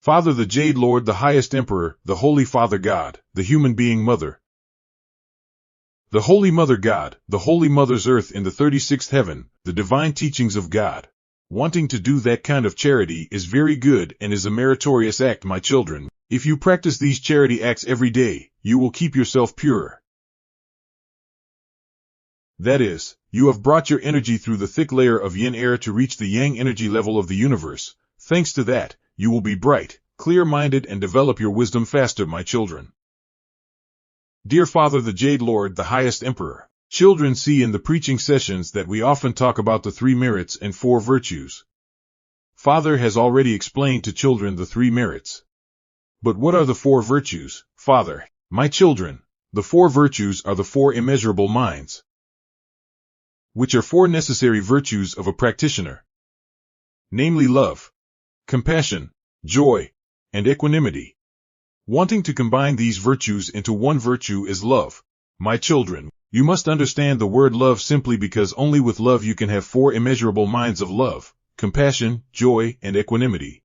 Father the Jade Lord, the highest Emperor, the Holy Father God, the human being Mother. The Holy Mother God, the Holy Mother's Earth in the 36th heaven, the divine teachings of God. Wanting to do that kind of charity is very good and is a meritorious act, my children. If you practice these charity acts every day, you will keep yourself pure. That is, you have brought your energy through the thick layer of yin air to reach the yang energy level of the universe. Thanks to that, you will be bright, clear-minded and develop your wisdom faster, my children. Dear Father the Jade Lord, the highest Emperor, children see in the preaching sessions that we often talk about the 3 merits and 4 virtues. Father has already explained to children the 3 merits. But what are the 4 virtues, Father? My children, the 4 virtues are the 4 immeasurable minds, which are 4 necessary virtues of a practitioner, namely love, compassion, joy, and equanimity. Wanting to combine these virtues into one virtue is love. My children, you must understand the word love simply because only with love you can have 4 immeasurable minds of love, compassion, joy, and equanimity.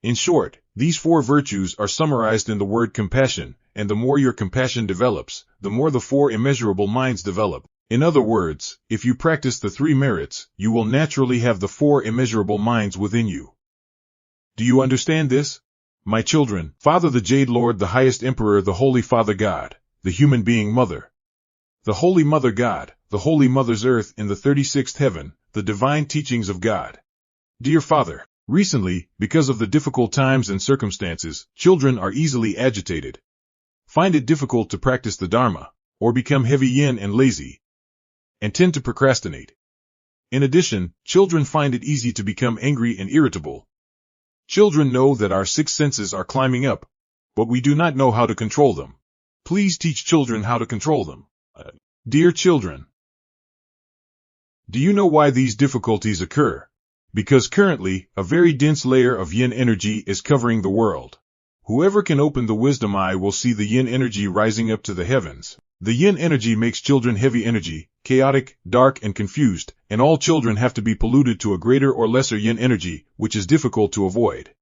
In short, these 4 virtues are summarized in the word compassion, and the more your compassion develops, the more the 4 immeasurable minds develop. In other words, if you practice the 3 merits, you will naturally have the 4 immeasurable minds within you. Do you understand this? My children, Father the Jade Lord, the highest Emperor, the Holy Father God, the human being Mother. The Holy Mother God, the Holy Mother's Earth in the 36th heaven, the divine teachings of God. Dear Father, recently, because of the difficult times and circumstances, children are easily agitated, find it difficult to practice the Dharma, or become heavy yin and lazy, and tend to procrastinate. In addition, children find it easy to become angry and irritable. Children know that our 6 senses are climbing up, but we do not know how to control them. Please teach children how to control them. Dear children, do you know why these difficulties occur? Because currently, a very dense layer of yin energy is covering the world. Whoever can open the wisdom eye will see the yin energy rising up to the heavens. The yin energy makes children heavy energy, chaotic, dark and confused, and all children have to be polluted to a greater or lesser yin energy, which is difficult to avoid.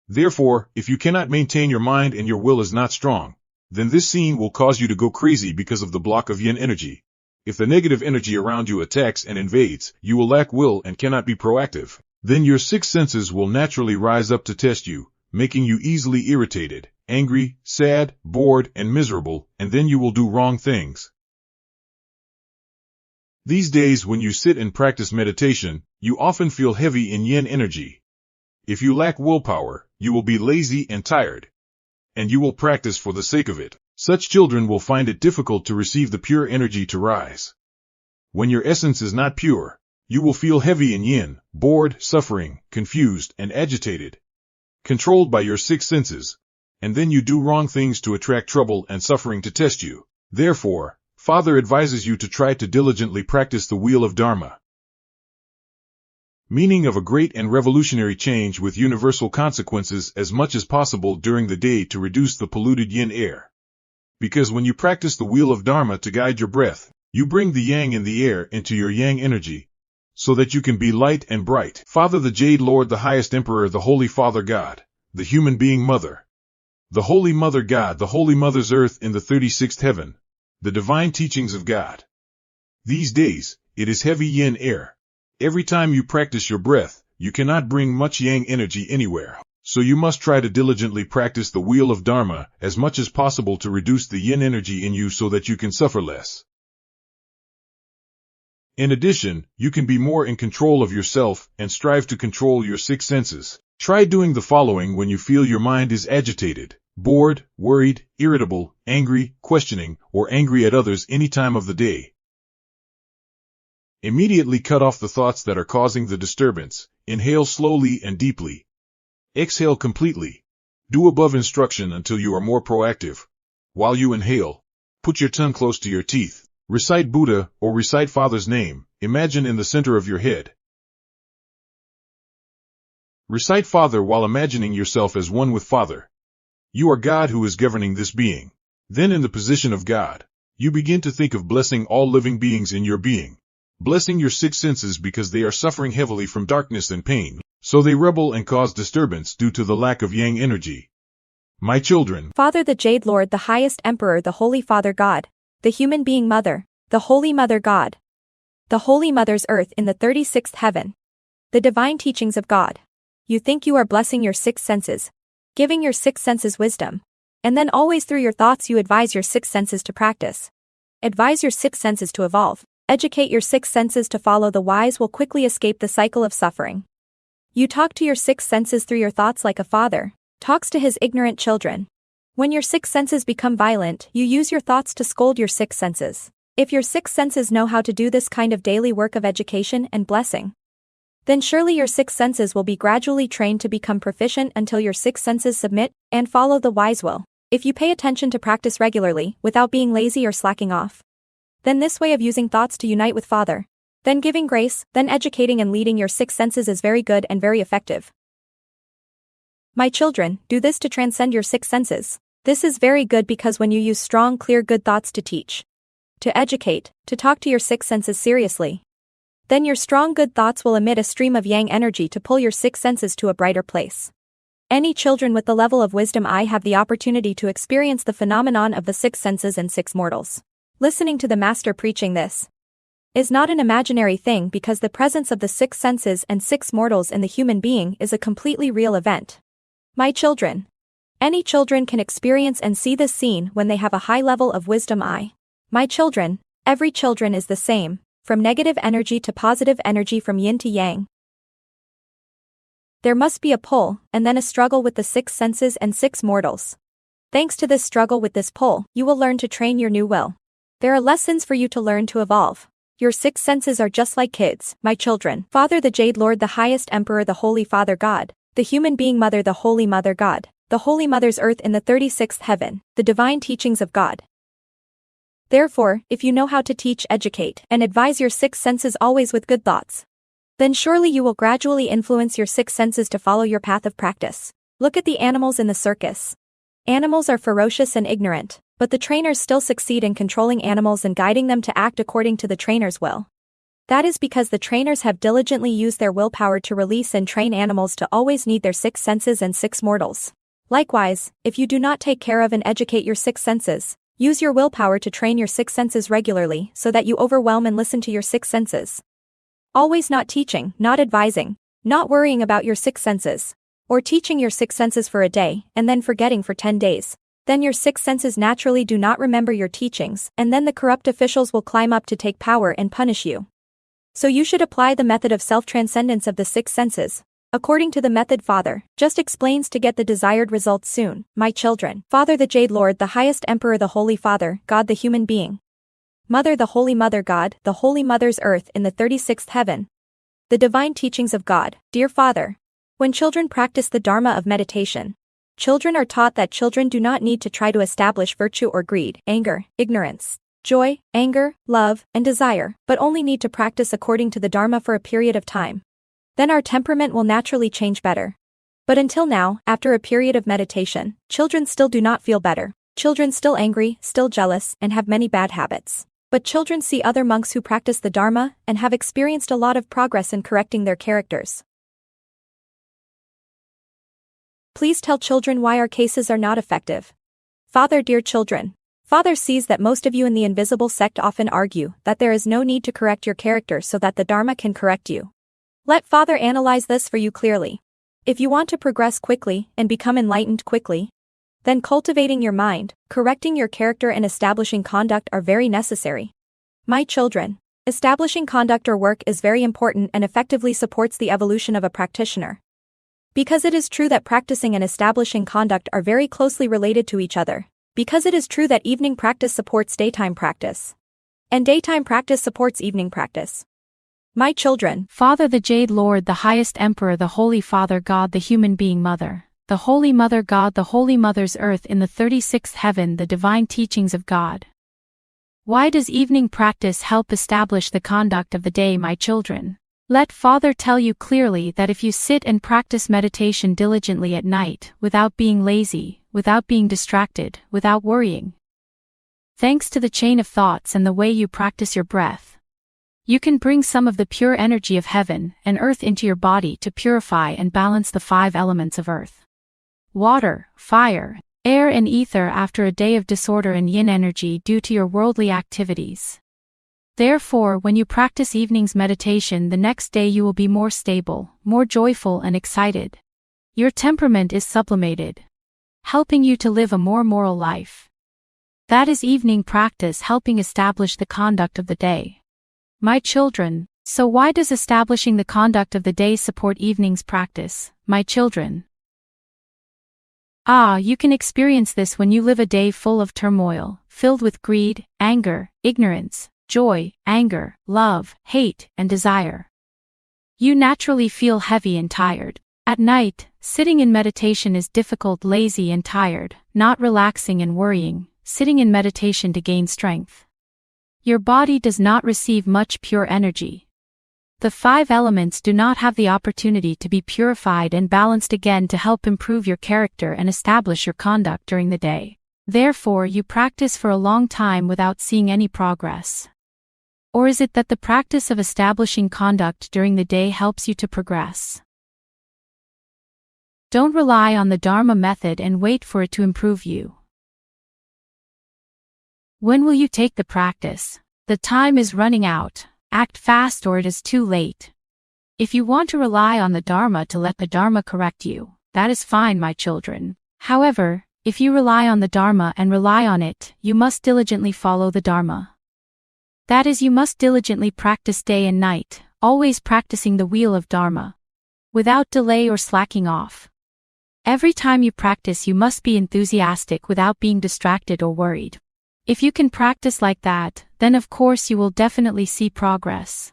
Therefore, if you cannot maintain your mind and your will is not strong, then this scene will cause you to go crazy because of the block of yin energy. If the negative energy around you attacks and invades, you will lack will and cannot be proactive. Then your 6 senses will naturally rise up to test you, making you easily irritated, angry, sad, bored, and miserable, and then you will do wrong things. These days when you sit and practice meditation, you often feel heavy in yin energy. If you lack willpower, you will be lazy and tired, and you will practice for the sake of it. Such children will find it difficult to receive the pure energy to rise. When your essence is not pure, you will feel heavy in yin, bored, suffering, confused, and agitated, controlled by your 6 senses, and then you do wrong things to attract trouble and suffering to test you. Therefore, Father advises you to try to diligently practice the wheel of Dharma, meaning of a great and revolutionary change with universal consequences as much as possible during the day to reduce the polluted yin air. Because when you practice the wheel of Dharma to guide your breath, you bring the yang in the air into your yang energy, so that you can be light and bright. Father the Jade Lord, the highest Emperor, the Holy Father God, the human being Mother. The Holy Mother God, the Holy Mother's Earth in the 36th heaven, the divine teachings of God. These days, it is heavy yin air. Every time you practice your breath, you cannot bring much yang energy anywhere. So you must try to diligently practice the wheel of Dharma as much as possible to reduce the yin energy in you so that you can suffer less. In addition, you can be more in control of yourself and strive to control your 6 senses. Try doing the following when you feel your mind is agitated, bored, worried, irritable, angry, questioning, or angry at others any time of the day. Immediately cut off the thoughts that are causing the disturbance. Inhale slowly and deeply. Exhale completely. Do above instruction until you are more proactive. While you inhale, put your tongue close to your teeth. Recite Buddha or recite Father's name. Imagine in the center of your head. Recite Father while imagining yourself as one with Father. You are God who is governing this being. Then in the position of God, you begin to think of blessing all living beings in your being. Blessing your 6 senses because they are suffering heavily from darkness and pain. So they rebel and cause disturbance due to the lack of yang energy. My children, Father the Jade Lord, the highest Emperor, the Holy Father God, the human being Mother, the Holy Mother God, the Holy Mother's earth in the 36th heaven, the divine teachings of God. You think you are blessing your six senses, giving your six senses wisdom, and then always through your thoughts you advise your six senses to practice. Advise your six senses to evolve. Educate your six senses to follow. The wise will quickly escape the cycle of suffering. You talk to your six senses through your thoughts like a father talks to his ignorant children. When your six senses become violent, you use your thoughts to scold your six senses. If your six senses know how to do this kind of daily work of education and blessing, then surely your six senses will be gradually trained to become proficient until your six senses submit and follow the wise will. If you pay attention to practice regularly, without being lazy or slacking off, then this way of using thoughts to unite with Father, then giving grace, then educating and leading your six senses is very good and very effective. My children, do this to transcend your six senses. This is very good because when you use strong, clear, good thoughts to teach, to educate, to talk to your six senses seriously, then your strong, good thoughts will emit a stream of yang energy to pull your six senses to a brighter place. Any children with the level of wisdom I have the opportunity to experience the phenomenon of the six senses and six mortals. Listening to the Master preaching this is not an imaginary thing because the presence of the six senses and six mortals in the human being is a completely real event. My children, any children can experience and see this scene when they have a high level of wisdom My children, every children is the same, from negative energy to positive energy, from yin to yang. There must be a pull, and then a struggle with the six senses and six mortals. Thanks to this struggle with this pull, you will learn to train your new will. There are lessons for you to learn to evolve. Your six senses are just like kids, my children. Father the Jade Lord, the highest Emperor, the Holy Father God, the human being Mother, the Holy Mother God, the Holy Mother's earth in the 36th heaven, the divine teachings of God. Therefore, if you know how to teach, educate, and advise your six senses always with good thoughts, then surely you will gradually influence your six senses to follow your path of practice. Look at the animals in the circus. Animals are ferocious and ignorant, but the trainers still succeed in controlling animals and guiding them to act according to the trainer's will. That is because the trainers have diligently used their willpower to release and train animals to always need their six senses and six mortals. Likewise, if you do not take care of and educate your six senses, use your willpower to train your six senses regularly so that you overwhelm and listen to your six senses. Always not teaching, not advising, not worrying about your six senses, or teaching your six senses for a day and then forgetting for 10 days. Then your six senses naturally do not remember your teachings, and then the corrupt officials will climb up to take power and punish you. So you should apply the method of self-transcendence of the six senses, according to the method Father just explains, to get the desired results soon, my children. Father the Jade Lord, the highest Emperor, the Holy Father, God the human being, Mother the Holy Mother God, the Holy Mother's earth in the 36th heaven, the divine teachings of God. Dear Father, when children practice the Dharma of meditation, children are taught that children do not need to try to establish virtue or greed, anger, ignorance, joy, anger, love, and desire, but only need to practice according to the Dharma for a period of time. Then our temperament will naturally change better. But until now, after a period of meditation, children still do not feel better. Children still angry, still jealous, and have many bad habits. But children see other monks who practice the Dharma and have experienced a lot of progress in correcting their characters. Please tell children why our cases are not effective. Father, dear children, Father sees that most of you in the invisible sect often argue that there is no need to correct your character so that the Dharma can correct you. Let Father analyze this for you clearly. If you want to progress quickly and become enlightened quickly, then cultivating your mind, correcting your character and establishing conduct are very necessary. My children, establishing conduct or work is very important and effectively supports the evolution of a practitioner. Because it is true that practicing and establishing conduct are very closely related to each other. Because it is true that evening practice supports daytime practice, and daytime practice supports evening practice. My children, Father the Jade Lord, the highest Emperor, the Holy Father God, the human being Mother, the Holy Mother God, the Holy Mother's earth in the 36th heaven, the divine teachings of God. Why does evening practice help establish the conduct of the day, my children? Let Father tell you clearly that if you sit and practice meditation diligently at night, without being lazy, without being distracted, without worrying, thanks to the chain of thoughts and the way you practice your breath, You can bring some of the pure energy of heaven and earth into your body to purify and balance the 5 elements of earth, water, fire, air and ether after a day of disorder and yin energy due to your worldly activities. Therefore, when you practice evening's meditation, the next day you will be more stable, more joyful and excited. Your temperament is sublimated, helping you to live a more moral life. That is evening practice helping establish the conduct of the day. My children, so why does establishing the conduct of the day support evening's practice, my children? You can experience this when you live a day full of turmoil, filled with greed, anger, ignorance, joy, anger, love, hate, and desire. You naturally feel heavy and tired. At night, sitting in meditation is difficult, lazy and tired, not relaxing and worrying, sitting in meditation to gain strength. Your body does not receive much pure energy. The 5 elements do not have the opportunity to be purified and balanced again to help improve your character and establish your conduct during the day. Therefore, you practice for a long time without seeing any progress. Or is it that the practice of establishing conduct during the day helps you to progress? Don't rely on the Dharma method and wait for it to improve you. When will you take the practice? The time is running out. Act fast or it is too late. If you want to rely on the Dharma to let the Dharma correct you, that is fine, my children. However, if you rely on the Dharma and rely on it, you must diligently follow the Dharma. That is, you must diligently practice day and night, always practicing the wheel of Dharma, without delay or slacking off. Every time you practice, you must be enthusiastic without being distracted or worried. If you can practice like that, then of course you will definitely see progress.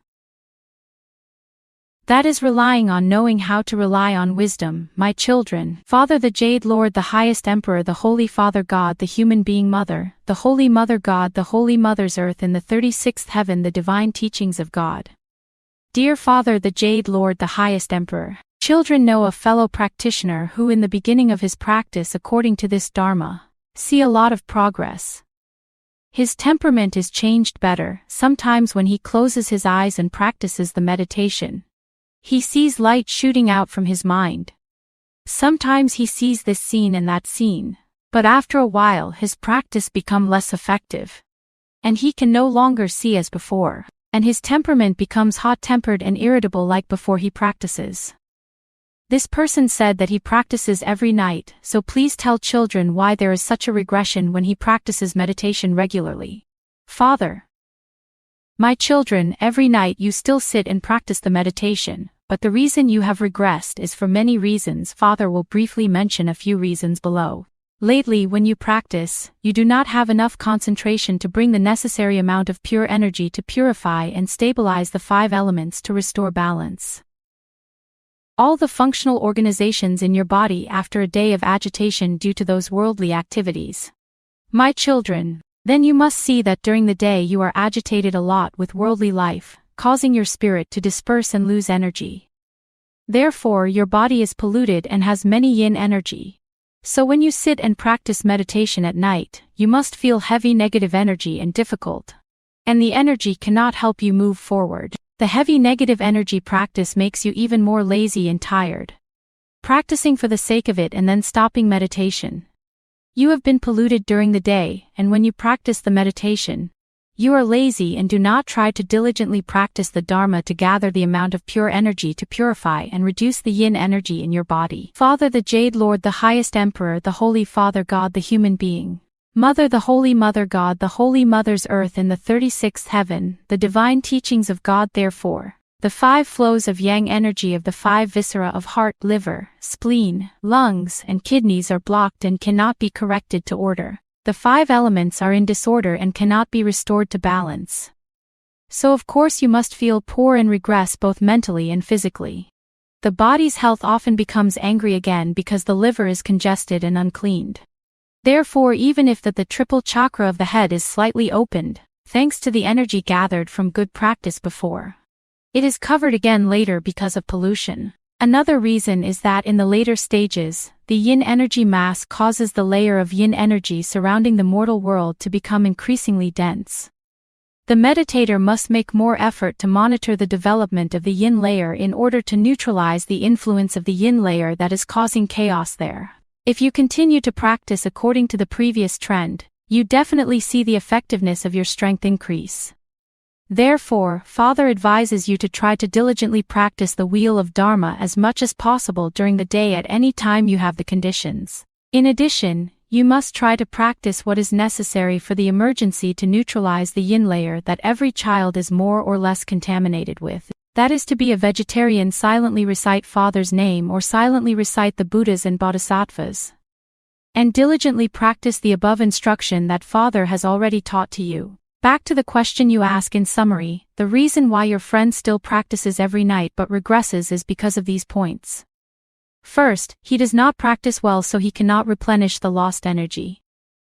That is relying on knowing how to rely on wisdom, my children. Father the Jade Lord, the highest Emperor, the Holy Father God, the human being Mother, the Holy Mother God, the Holy Mother's Earth in the 36th heaven, the divine teachings of God. Dear Father the Jade Lord, the highest Emperor, children know a fellow practitioner who in the beginning of his practice according to this Dharma, see a lot of progress. His temperament is changed better. Sometimes when he closes his eyes and practices the meditation, he sees light shooting out from his mind. Sometimes he sees this scene and that scene, but after a while his practice becomes less effective, and he can no longer see as before, and his temperament becomes hot-tempered and irritable like before he practices. This person said that he practices every night, so please tell children why there is such a regression when he practices meditation regularly. Father, my children, every night you still sit and practice the meditation, but the reason you have regressed is for many reasons. Father will briefly mention a few reasons below. Lately, when you practice, you do not have enough concentration to bring the necessary amount of pure energy to purify and stabilize the 5 elements to restore balance. All the functional organizations in your body after a day of agitation due to those worldly activities. My children, then you must see that during the day you are agitated a lot with worldly life, causing your spirit to disperse and lose energy. Therefore, your body is polluted and has many yin energy. So when you sit and practice meditation at night, you must feel heavy negative energy and difficult. And the energy cannot help you move forward. The heavy negative energy practice makes you even more lazy and tired. Practicing for the sake of it and then stopping meditation. You have been polluted during the day, and when you practice the meditation, you are lazy and do not try to diligently practice the Dharma to gather the amount of pure energy to purify and reduce the yin energy in your body. Father the Jade Lord, the highest Emperor, the Holy Father God, the human being. Mother the Holy Mother God, the Holy Mother's Earth in the 36th heaven, the divine teachings of God. Therefore, the 5 flows of yang energy of the 5 viscera of heart, liver, spleen, lungs, and kidneys are blocked and cannot be corrected to order. The 5 elements are in disorder and cannot be restored to balance. So of course you must feel poor and regress both mentally and physically. The body's health often becomes angry again because the liver is congested and uncleaned. Therefore, even if the triple chakra of the head is slightly opened, thanks to the energy gathered from good practice before, it is covered again later because of pollution. Another reason is that in the later stages, the yin energy mass causes the layer of yin energy surrounding the mortal world to become increasingly dense. The meditator must make more effort to monitor the development of the yin layer in order to neutralize the influence of the yin layer that is causing chaos there. If you continue to practice according to the previous trend, you definitely see the effectiveness of your strength increase. Therefore, Father advises you to try to diligently practice the wheel of Dharma as much as possible during the day at any time you have the conditions. In addition, you must try to practice what is necessary for the emergency to neutralize the yin layer that every child is more or less contaminated with. That is to be a vegetarian, silently recite Father's name or silently recite the Buddhas and Bodhisattvas. And diligently practice the above instruction that Father has already taught to you. Back to the question you ask in summary, the reason why your friend still practices every night but regresses is because of these points. First, he does not practice well so he cannot replenish the lost energy.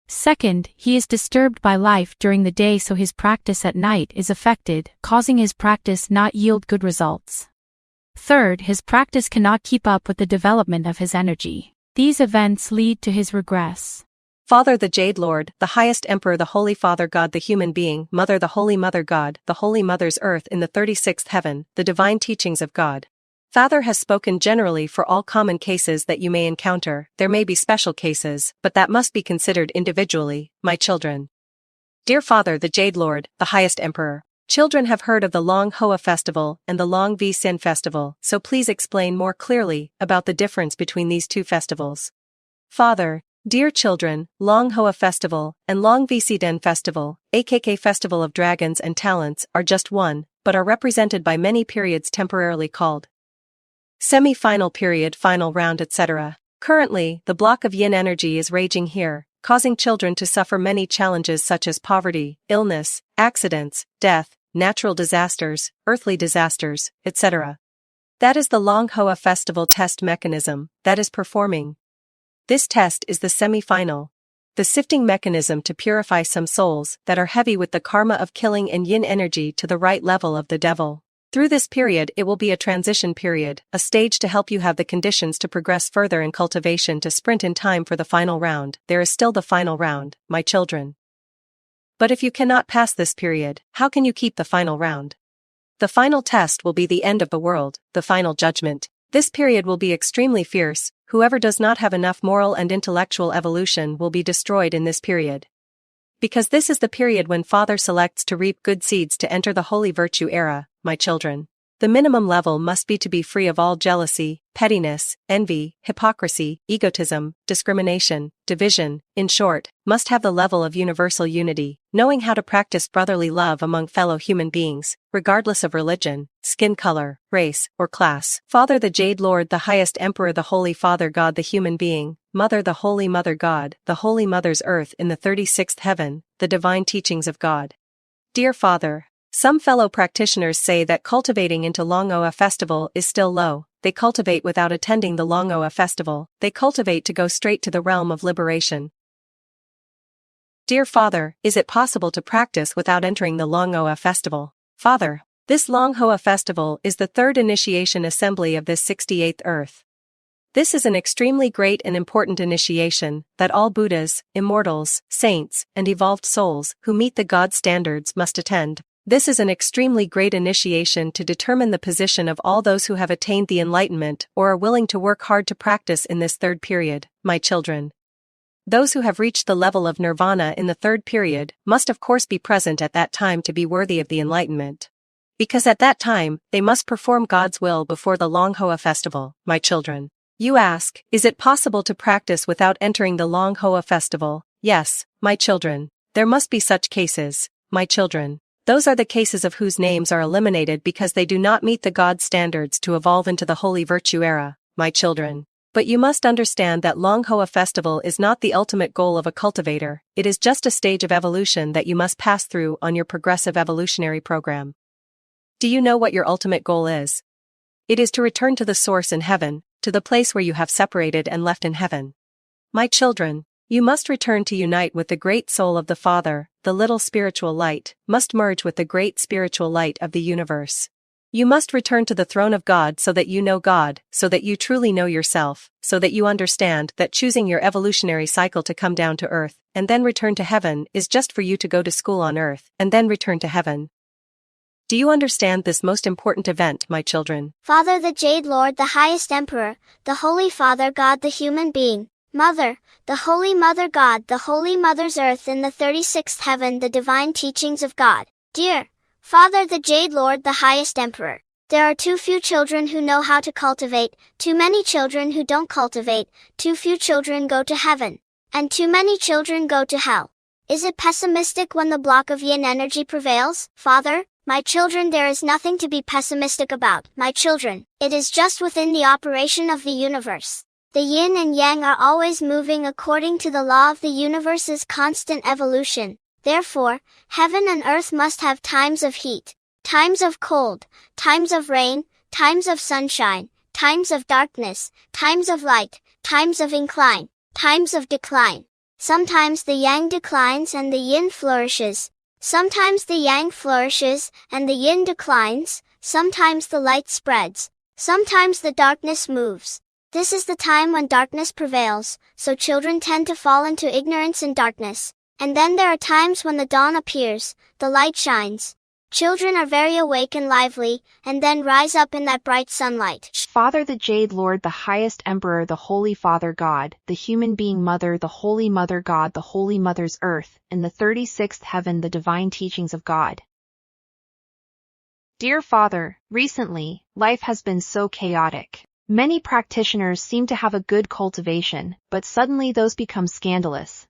Second, he is disturbed by life during the day so his practice at night is affected, causing his practice not yield good results. Third, his practice cannot keep up with the development of his energy. These events lead to his regress. Father the Jade Lord, the highest Emperor, the Holy Father God, the human being, Mother the Holy Mother God, the Holy Mother's earth in the 36th heaven, the divine teachings of God. Father has spoken generally for all common cases that you may encounter. There may be special cases, but that must be considered individually, my children. Dear Father the Jade Lord, the highest Emperor, children have heard of the Long Hoa festival and the Long Vi Sin festival, so please explain more clearly about the difference between these two festivals. Father, dear children, Long Hoa festival and Long Vi Sin festival, aka Festival of Dragons and Talents, are just one, but are represented by many periods temporarily called semi-final period, final round, etc. Currently, the block of yin energy is raging here, causing children to suffer many challenges such as poverty, illness, accidents, death, natural disasters, earthly disasters, etc. That is the Long Hoa festival test mechanism that is performing. This test is the semi-final, the sifting mechanism to purify some souls that are heavy with the karma of killing and yin energy to the right level of the devil. Through this period it will be a transition period, a stage to help you have the conditions to progress further in cultivation to sprint in time for the final round. There is still the final round, my children. But if you cannot pass this period, how can you keep the final round? The final test will be the end of the world, the final judgment. This period will be extremely fierce. Whoever does not have enough moral and intellectual evolution will be destroyed in this period. Because this is the period when Father selects to reap good seeds to enter the holy virtue era, my children. The minimum level must be to be free of all jealousy, pettiness, envy, hypocrisy, egotism, discrimination, division, in short, must have the level of universal unity, knowing how to practice brotherly love among fellow human beings, regardless of religion, skin color, race, or class. Father the Jade Lord, the highest Emperor, the Holy Father God, the human being, Mother the Holy Mother God, the Holy Mother's earth in the 36th heaven, the divine teachings of God. Dear Father, some fellow practitioners say that cultivating into Long Hoa festival is still low. They cultivate without attending the Long Hoa festival. They cultivate to go straight to the realm of liberation. Dear Father, is it possible to practice without entering the Long Hoa festival? Father, this Long Hoa festival is the third initiation assembly of this 68th earth. This is an extremely great and important initiation that all Buddhas, immortals, saints, and evolved souls who meet the God standards must attend. This is an extremely great initiation to determine the position of all those who have attained the enlightenment or are willing to work hard to practice in this third period, my children. Those who have reached the level of nirvana in the third period must of course be present at that time to be worthy of the enlightenment. Because at that time, they must perform God's will before the Long Hoa festival, my children. You ask, is it possible to practice without entering the Long Hoa festival? Yes, my children. There must be such cases, my children. Those are the cases of whose names are eliminated because they do not meet the God standards to evolve into the holy virtue era, my children. But you must understand that Long Hoa festival is not the ultimate goal of a cultivator, it is just a stage of evolution that you must pass through on your progressive evolutionary program. Do you know what your ultimate goal is? It is to return to the source in heaven, to the place where you have separated and left in heaven. My children, you must return to unite with the great soul of the Father, the little spiritual light, must merge with the great spiritual light of the universe. You must return to the throne of God so that you know God, so that you truly know yourself, so that you understand that choosing your evolutionary cycle to come down to earth, and then return to heaven is just for you to go to school on earth, and then return to heaven. Do you understand this most important event, my children? Father the Jade Lord, the highest Emperor, the Holy Father God, the human being, Mother, the Holy Mother God, the Holy Mother's earth in the 36th heaven, the divine teachings of God. Dear Father the Jade Lord, the highest Emperor, there are too few children who know how to cultivate, too many children who don't cultivate, too few children go to heaven, and too many children go to hell. Is it pessimistic when the block of yin energy prevails? Father, my children, there is nothing to be pessimistic about. My children, it is just within the operation of the universe. The yin and yang are always moving according to the law of the universe's constant evolution. Therefore, heaven and earth must have times of heat, times of cold, times of rain, times of sunshine, times of darkness, times of light, times of incline, times of decline. Sometimes the yang declines and the yin flourishes. Sometimes the yang flourishes and the yin declines. Sometimes the light spreads. Sometimes the darkness moves. This is the time when darkness prevails, so children tend to fall into ignorance and darkness. And then there are times when the dawn appears, the light shines. Children are very awake and lively, and then rise up in that bright sunlight. Father the Jade Lord, the highest Emperor, the Holy Father God, the human being Mother, the Holy Mother God, the Holy Mother's earth, in the 36th heaven, the divine teachings of God. Dear Father, recently, life has been so chaotic. Many practitioners seem to have a good cultivation, but suddenly those become scandalous.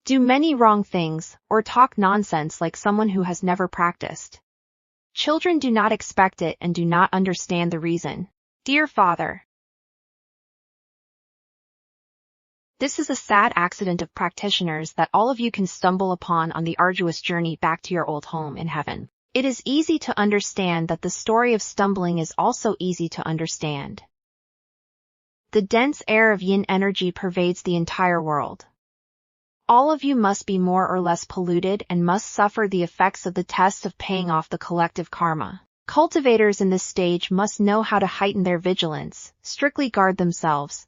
Do many wrong things, or talk nonsense like someone who has never practiced. Children do not expect it and do not understand the reason. Dear Father, this is a sad accident of practitioners that all of you can stumble upon on the arduous journey back to your old home in heaven. It is easy to understand that the story of stumbling is also easy to understand. The dense air of yin energy pervades the entire world. All of you must be more or less polluted and must suffer the effects of the test of paying off the collective karma. Cultivators in this stage must know how to heighten their vigilance, strictly guard themselves,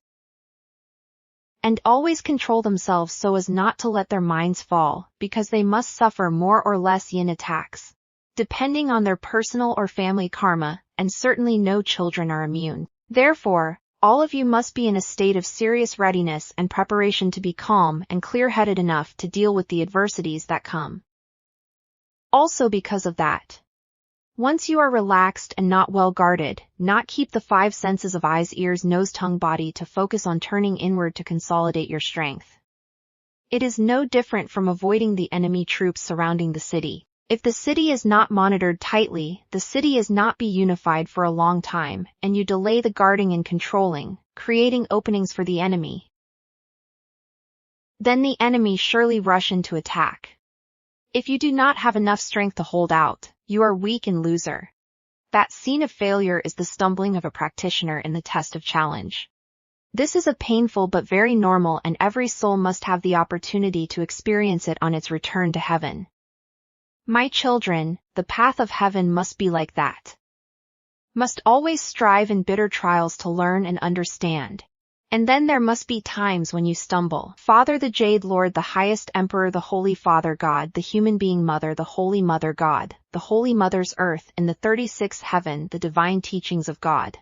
and always control themselves so as not to let their minds fall, because they must suffer more or less yin attacks, depending on their personal or family karma, and certainly no children are immune. Therefore, all of you must be in a state of serious readiness and preparation to be calm and clear-headed enough to deal with the adversities that come. Also because of that, once you are relaxed and not well guarded, not keep the 5 senses of eyes, ears, nose, tongue, body to focus on turning inward to consolidate your strength. It is no different from avoiding the enemy troops surrounding the city. If the city is not monitored tightly, the city is not be unified for a long time, and you delay the guarding and controlling, creating openings for the enemy. Then the enemy surely rush into attack. If you do not have enough strength to hold out, you are weak and loser. That scene of failure is the stumbling of a practitioner in the test of challenge. This is a painful but very normal, and every soul must have the opportunity to experience it on its return to heaven. My children, the path of heaven must be like that. Must always strive in bitter trials to learn and understand. And then there must be times when you stumble. Father the Jade Lord, the highest Emperor, the Holy Father God, the human being Mother, the Holy Mother God, the Holy Mother's earth, in the 36th heaven, the divine teachings of God.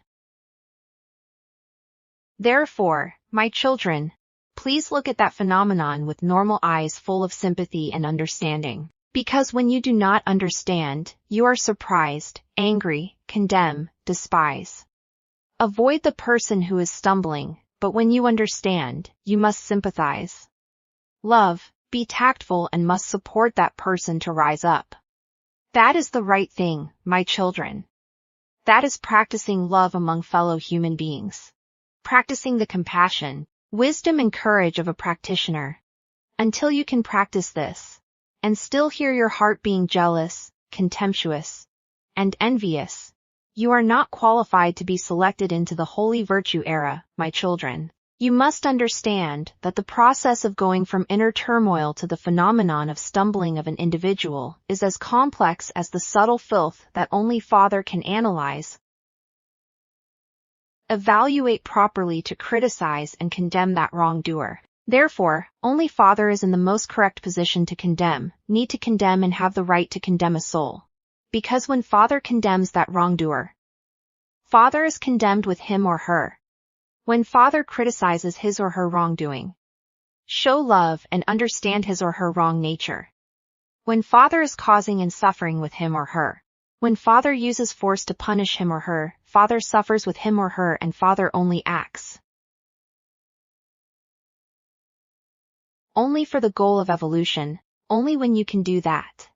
Therefore, my children, please look at that phenomenon with normal eyes full of sympathy and understanding. Because when you do not understand, you are surprised, angry, condemn, despise. Avoid the person who is stumbling, but when you understand, you must sympathize. Love, be tactful, and must support that person to rise up. That is the right thing, my children. That is practicing love among fellow human beings. Practicing the compassion, wisdom, and courage of a practitioner. Until you can practice this, and still hear your heart being jealous, contemptuous, and envious, you are not qualified to be selected into the holy virtue era, my children. You must understand that the process of going from inner turmoil to the phenomenon of stumbling of an individual is as complex as the subtle filth that only Father can analyze, evaluate properly to criticize and condemn that wrongdoer. Therefore, only Father is in the most correct position to condemn, need to condemn and have the right to condemn a soul. Because when Father condemns that wrongdoer, Father is condemned with him or her. When Father criticizes his or her wrongdoing, show love and understand his or her wrong nature. When Father is causing and suffering with him or her, when Father uses force to punish him or her, Father suffers with him or her and Father only acts only for the goal of evolution. Only when you can do that,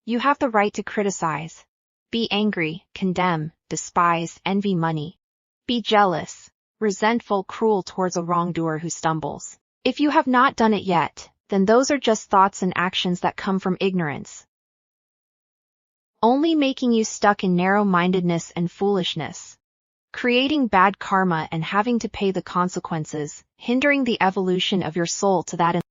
you have the right to criticize, be angry, condemn, despise, envy money, be jealous, resentful, cruel towards a wrongdoer who stumbles. If you have not done it yet, then those are just thoughts and actions that come from ignorance, only making you stuck in narrow-mindedness and foolishness, creating bad karma and having to pay the consequences, hindering the evolution of your soul to that